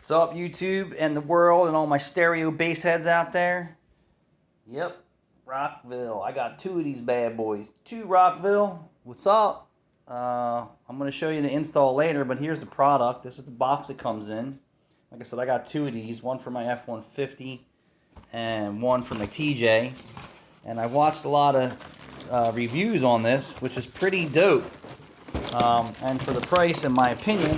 What's up, YouTube and the world and all my stereo bass heads out there? Yep, Rockville. I got two of these bad boys. Two Rockville. What's up? I'm going to show you the install later, but here's the product. This is the box it comes in. Like I said, I got two of these. One for my F-150 and one for my TJ. And I watched a lot of reviews on this, which is pretty dope. And for the price, in my opinion,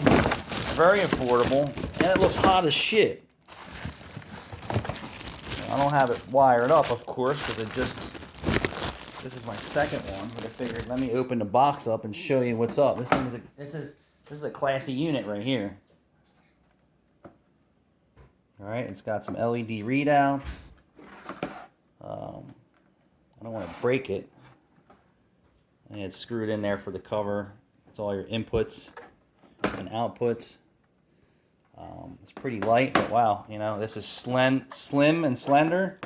very affordable, and it looks hot as shit. I don't have it wired up, of course, because this is my second one, but I figured let me open the box up and show you what's up. This is a classy unit right here. Alright, it's got some LED readouts. I don't want to break it. And it's screwed in there for the cover. It's all your inputs and outputs. It's pretty light, but wow, you know, this is slim and slender.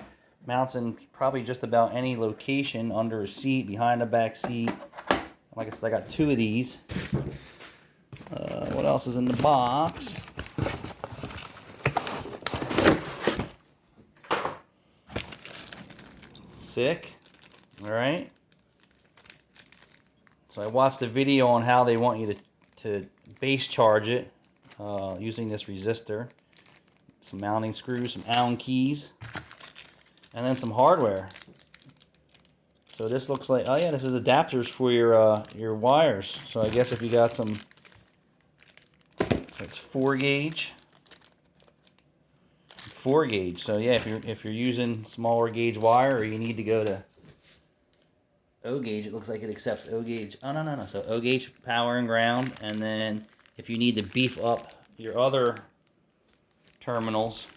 Mounts in probably just about any location, under a seat, behind the back seat. Like I said, I got two of these. What else is in the box? Sick. Alright. So I watched a video on how they want you to base charge it using this resistor. Some mounting screws, some Allen keys, and then some hardware. So this looks like, oh yeah, this is adapters for your wires. So I guess if you got some, so it's 4 gauge. 4 gauge. So yeah, if you're using smaller gauge wire, or you need to go to O gauge, it looks like it accepts O gauge. Oh, no. So O gauge power and ground, and then if you need to beef up your other terminals,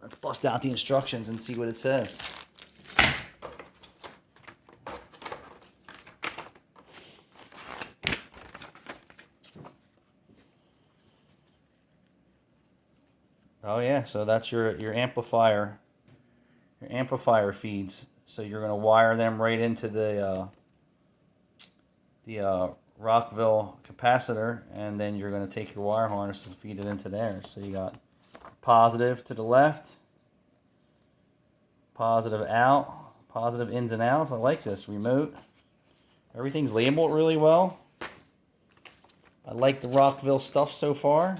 let's bust out the instructions and see what it says. Oh yeah, so that's your amplifier. Your amplifier feeds. So you're going to wire them right into the Rockville capacitor, and then you're going to take your wire harness and feed it into there. So you got positive to the left, positive out, positive ins and outs. I like this remote. Everything's labeled really well. I like the Rockville stuff so far.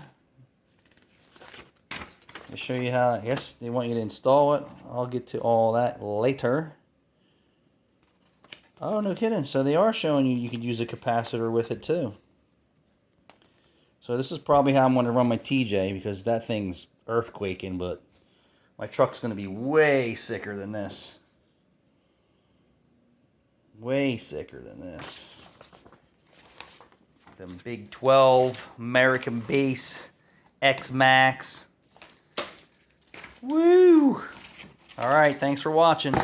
I'll show you how, I guess they want you to install it. I'll get to all that later. Oh, no kidding. So they are showing you could use a capacitor with it too. So this is probably how I'm going to run my TJ, because that thing's earthquaking, but my truck's going to be way sicker than this. Way sicker than this. Them big 12 American bass X Max. Woo! Alright, thanks for watching.